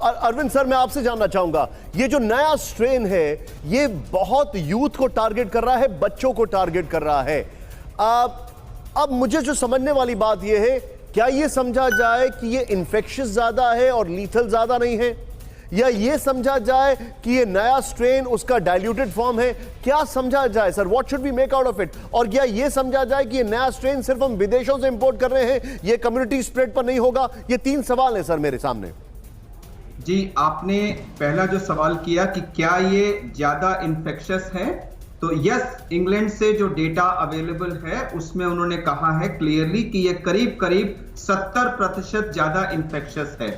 Arvind sir, मैं आपसे जानना चाहूंगा, ये जो नया स्ट्रेन है ये बहुत यूथ को टारगेट कर रहा है, बच्चों को टारगेट कर रहा है। अब मुझे जो समझने वाली बात ये है, क्या ये समझा जाए कि ये इन्फेक्शियस ज्यादा है और लीथल ज्यादा नहीं है, या ये समझा जाए कि ये नया स्ट्रेन उसका डाइल्यूटेड फॉर्म है? क्या समझा जाए sir? What should we make out of it? और क्या ये समझा जाए कि ये नया स्ट्रेन सिर्फ हम विदेशों से इंपोर्ट कर रहे हैं, ये कम्युनिटी स्प्रेड पर नहीं होगा? ये 3 सवाल हैं सर मेरे सामने। जी, आपने पहला जो सवाल किया कि क्या ये ज्यादा इन्फेक्शियस है, तो यस, इंग्लैंड से जो डेटा अवेलेबल है उसमें उन्होंने कहा है क्लियरली कि ये करीब करीब 70% ज्यादा इन्फेक्शियस है।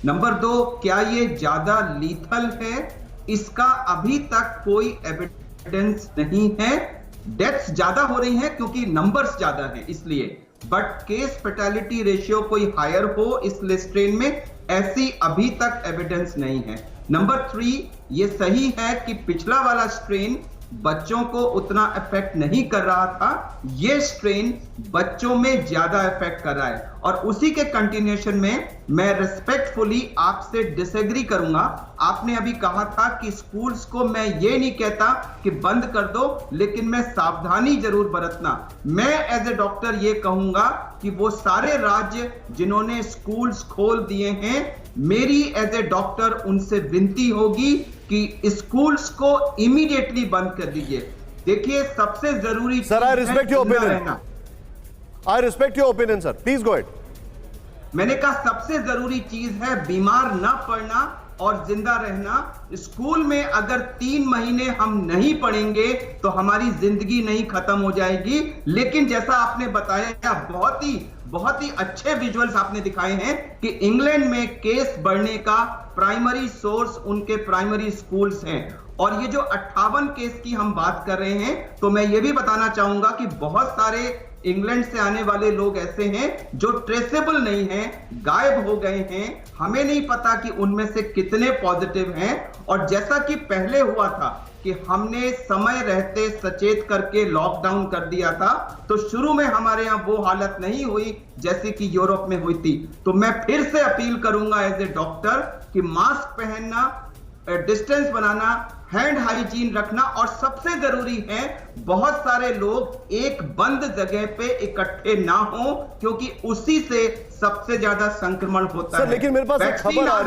नंबर 2, क्या ये ज्यादा लीथल है? इसका अभी तक कोई एविडेंस नहीं है। डेथ्स ज्यादा हो रही हैं क्योंकि नंबर्स ज्यादा हैं इसलिए, बट केस फैटेलिटी रेशियो कोई हायर हो इस स्ट्रेन में, ऐसी अभी तक एविडेंस नहीं है। नंबर 3, ये सही है कि पिछला वाला स्ट्रेन बच्चों को उतना इफेक्ट नहीं कर रहा था, ये स्ट्रेन बच्चों में ज्यादा इफेक्ट कर रहा है। और उसी के कंटिन्यूएशन में मैं रिस्पेक्टफुली आपसे डिसएग्री करूंगा। आपने अभी कहा था कि स्कूल्स को मैं ये नहीं कहता कि बंद कर दो, लेकिन मैं सावधानी जरूर बरतना। मैं एज ए डॉक्टर ये कहूंगा कि वो सारे राज्य जिन्होंने स्कूल्स खोल दिए हैं, मेरी एज ए डॉक्टर उनसे विनती होगी कि स्कूल्स को इमीडिएटली बंद कर दीजिए। देखिए, सबसे जरूरी sir, I respect your opinion, I respect your opinion sir, please go ahead. मैंने कहा सबसे जरूरी चीज है बीमार ना पड़ना और जिंदा रहना। स्कूल में अगर 3 महीने हम नहीं पढ़ेंगे तो हमारी जिंदगी नहीं खत्म हो जाएगी। लेकिन जैसा आपने बताया, बहुत ही अच्छे विजुअल्स आपने दिखाए हैं कि इंग्लैंड में केस बढ़ने का प्राइमरी सोर्स उनके प्राइमरी स्कूल्स हैं। और ये जो 58 केस की हम बात कर रहे हैं, तो मैं ये भी बताना चाहूंगा कि बहुत सारे इंग्लैंड से आने वाले लोग ऐसे हैं जो ट्रेसेबल नहीं हैं, गायब हो गए हैं। हमें नहीं पता कि उनमें से कितने पॉजिटिव हैं। और जैसा कि पहले हुआ था कि हमने समय रहते सचेत करके लॉकडाउन कर दिया था, तो शुरू में हमारे यहां वो हालत नहीं हुई जैसे कि यूरोप में हुई थी। तो मैं फिर से अपील करूंगा एज ए डॉक्टर कि मास्क पहनना, डिस्टेंस बनाना, हैंड हाइजीन रखना, और सबसे जरूरी है बहुत सारे लोग एक बंद जगह पे इकट्ठे ना हो, क्योंकि उसी से सबसे ज्यादा संक्रमण होता है। लेकिन मेरे पास एक खबर आ रही है।